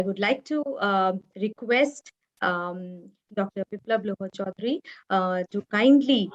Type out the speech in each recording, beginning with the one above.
would like to request Dr. Biplab Lohar Chaudhary to kindly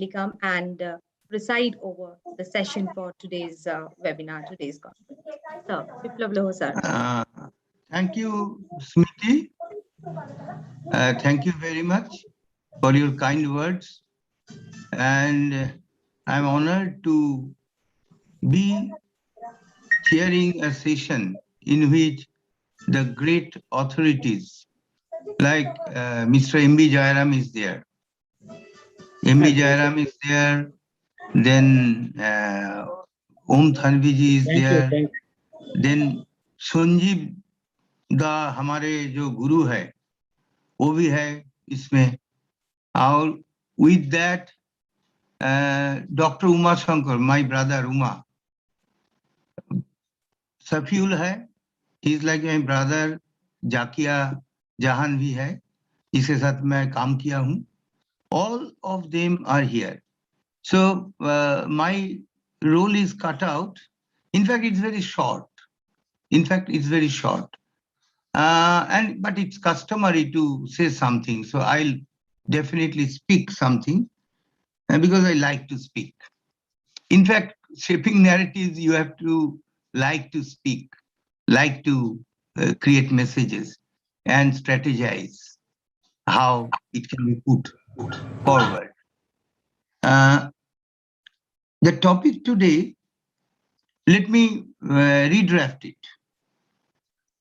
come and preside over the session for today's webinar, today's conference. So, Biplab Lohar sir. Thank you, Smriti. Thank you very much for your kind words. And I'm honored to be chairing a session in which the great authorities like Mr. M.B. Jairam is there. M.B. Jairam is there. Then Om Thanviji is there. Then Sanjeev दा हमारे जो गुरु है वो भी है इसमें और with that Dr. Uma Shankar, my brother Uma, Safiul है, he is like my brother. Zakia जहान भी है, जिसके साथ मैं काम किया हूँ. All of them are here. So my role is cut out. In fact, it's very short. But it's customary to say something, so I'll definitely speak something because I like to speak. In fact, shaping narratives, you have to like to speak, like to create messages and strategize how it can be put forward. The topic today, let me redraft it.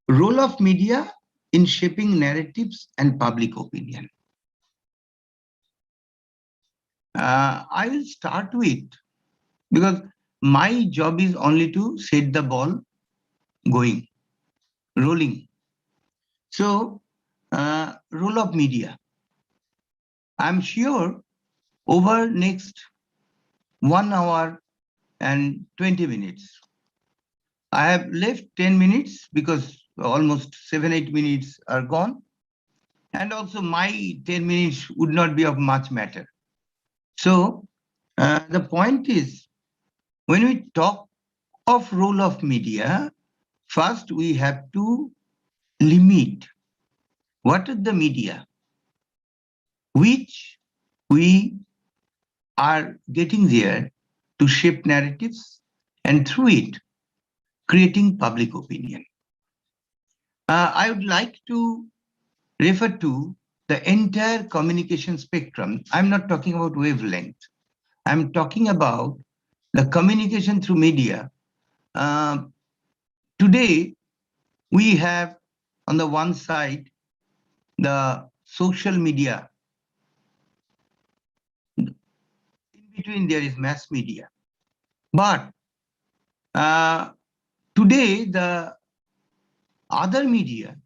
Role of media in shaping narratives and public opinion. I will start with, because my job is only to set the ball going, rolling. So, role of media. I'm sure over next 1 hour and 20 minutes, I have left 10 minutes because almost 7-8 minutes are gone. And also my 10 minutes would not be of much matter. So the point is, when we talk of role of media, first we have to limit what is the media which we are getting there to shape narratives and through it creating public opinion. I would like to refer to the entire communication spectrum. I'm not talking about wavelength. I'm talking about the communication through media. Today, we have on the one side, the social media. In between, there is mass media. But today, the other media,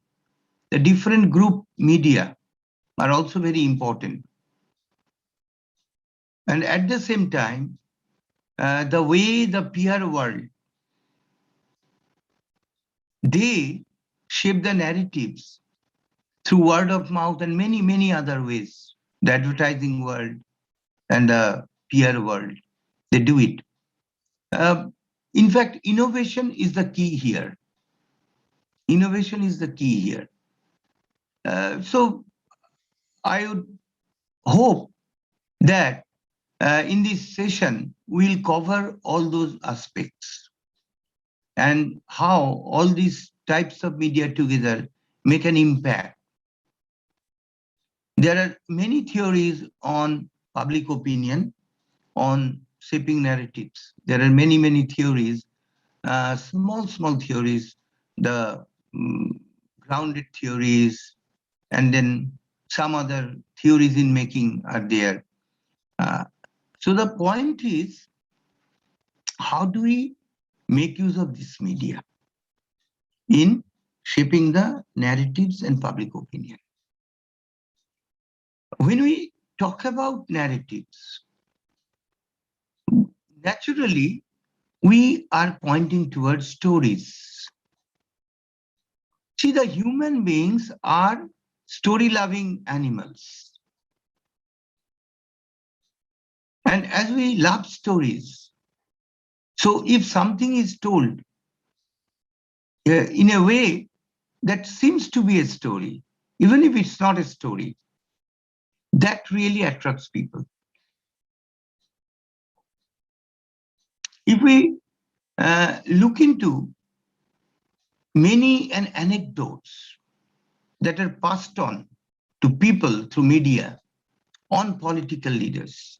the different group media are also very important. And at the same time, the way the PR world, they shape the narratives through word of mouth and many, many other ways. The advertising world and the PR world, they do it. In fact, innovation is the key here. Innovation is the key here. So I would hope that in this session, we'll cover all those aspects and how all these types of media together make an impact. There are many theories on public opinion, on shaping narratives. There are many, many theories, small theories, the grounded theories, and then some other theories in making are there. So the point is, how do we make use of this media in shaping the narratives and public opinion? When we talk about narratives, naturally, we are pointing towards stories. See, the human beings are story-loving animals. And as we love stories, so if something is told in a way that seems to be a story, even if it's not a story, that really attracts people. If we look into many anecdotes that are passed on to people through media on political leaders,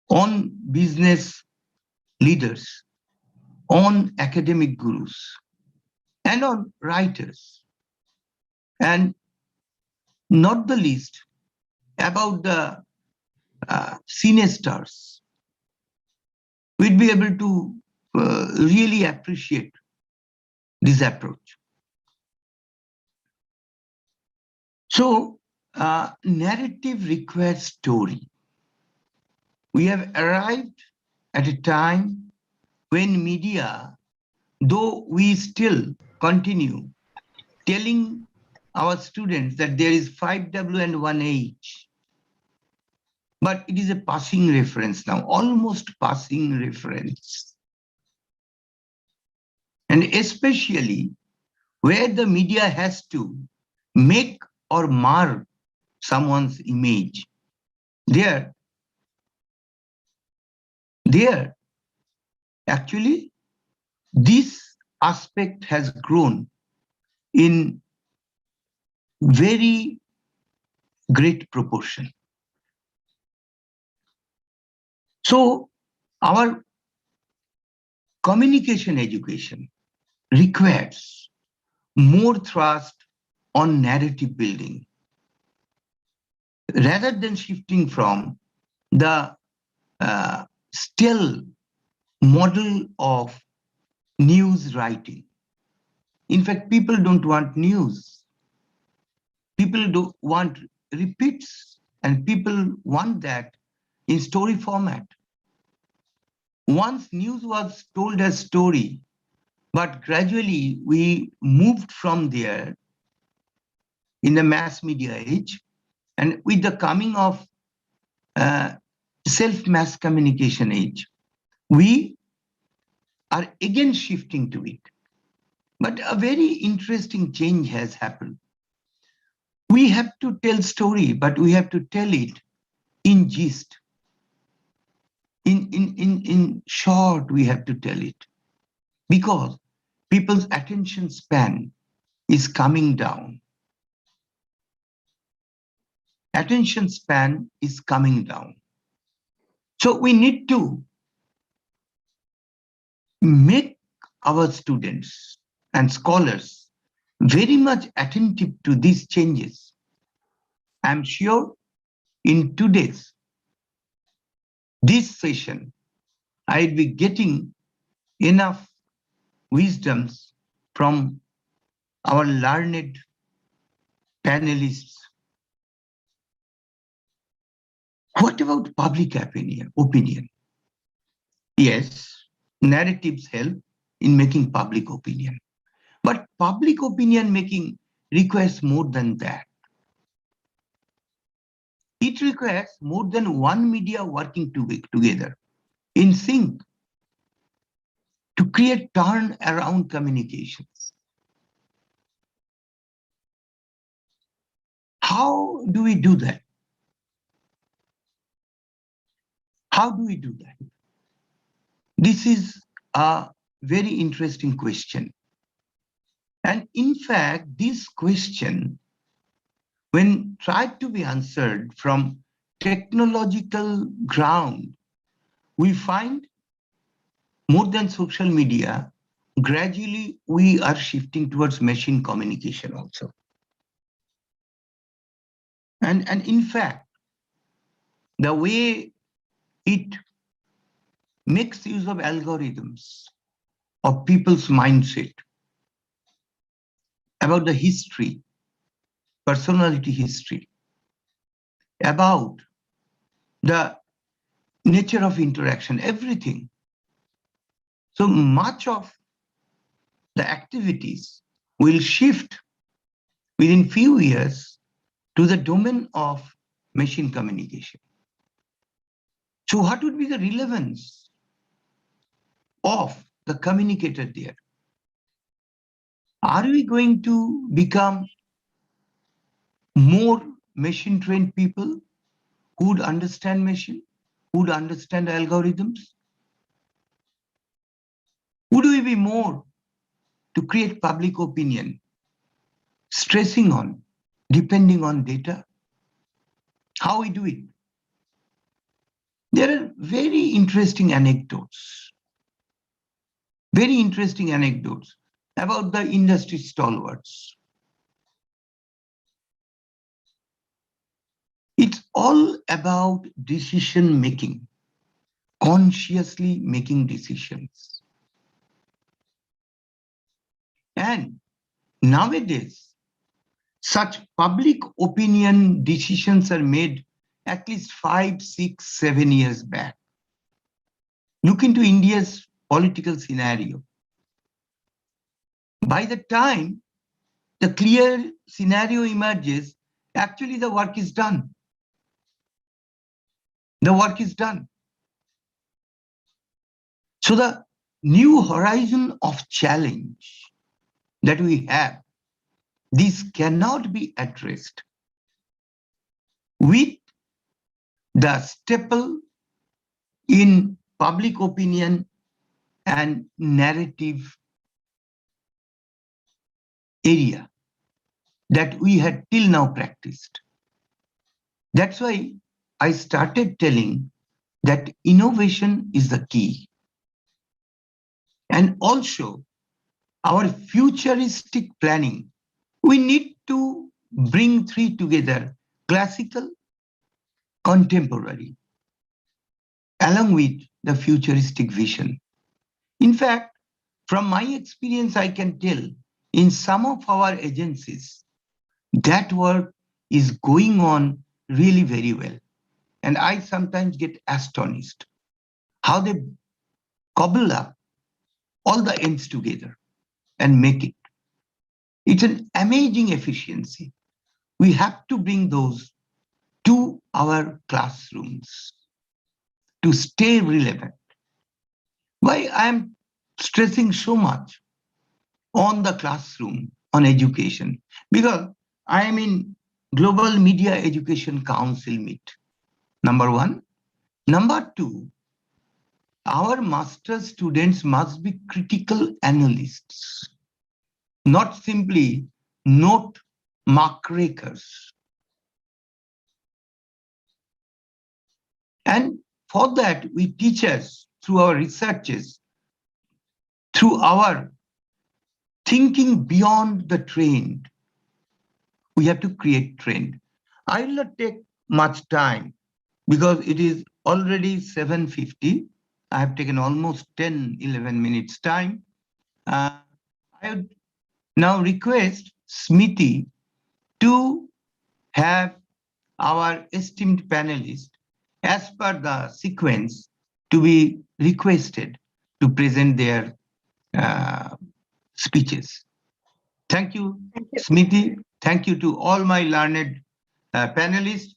on business leaders, on academic gurus, and on writers, and not the least about the cine stars, we'd be able to really appreciate this approach. So, narrative requires story. We have arrived at a time when media, though we still continue telling our students that there is 5W and 1H, but it is a passing reference now, almost passing reference. And especially where the media has to make or mar someone's image, there actually this aspect has grown in very great proportion. So our communication education requires more thrust on narrative building rather than shifting from the still model of news writing. In fact, people don't want news. People do want repeats, and people want that in story format. Once news was told as story, but gradually we moved from there in the mass media age, and with the coming of self-mass communication age, we are again shifting to it. But a very interesting change has happened. We have to tell story, but we have to tell it in gist. In short, we have to tell it, because people's attention span is coming down. Attention span is coming down. So we need to make our students and scholars very much attentive to these changes. I'm sure in today's this session, I'll be getting enough wisdoms from our learned panelists. What about public opinion? Yes, narratives help in making public opinion. But public opinion making requires more than that. It requires more than one media working together in sync to create turn-around communications. How do we do that? How do we do that? This is a very interesting question. And in fact, this question, when tried to be answered from technological ground, we find more than social media, gradually we are shifting towards machine communication also. And in fact, the way it makes use of algorithms of people's mindset about the history, personality history, about the nature of interaction, everything. So much of the activities will shift within few years to the domain of machine communication. So what would be the relevance of the communicator there? Are we going to become more machine-trained people who would understand machine, who would understand algorithms? Would we be more to create public opinion, stressing on, depending on data? How we do it? There are very interesting anecdotes about the industry stalwarts. It's all about decision making, consciously making decisions. And nowadays, such public opinion decisions are made at least 5, 6, 7 years back. Look into India's political scenario. By the time the clear scenario emerges, actually the work is done. The work is done. So the new horizon of challenge that we have, this cannot be addressed with the staple in public opinion and narrative area that we had till now practiced. That's why I started telling that innovation is the key. And also, our futuristic planning, we need to bring three together: classical, contemporary, along with the futuristic vision. In fact, from my experience, I can tell in some of our agencies, that work is going on really very well. And I sometimes get astonished how they cobble up all the ends together and make it. It's an amazing efficiency. We have to bring those to our classrooms to stay relevant. Why I'm stressing so much on the classroom, on education? Because I am in Global Media Education Council meet, number one. Number two, our master students must be critical analysts, not simply note muckrakers. And for that, we teachers, through our researches, through our thinking beyond the trend, we have to create trend. I will not take much time because it is already 7:50. I have taken almost 10, 11 minutes time. I would now request Smithy to have our esteemed panelists, as per the sequence, to be requested to present their speeches. Thank you, Smithy. Thank you to all my learned panelists.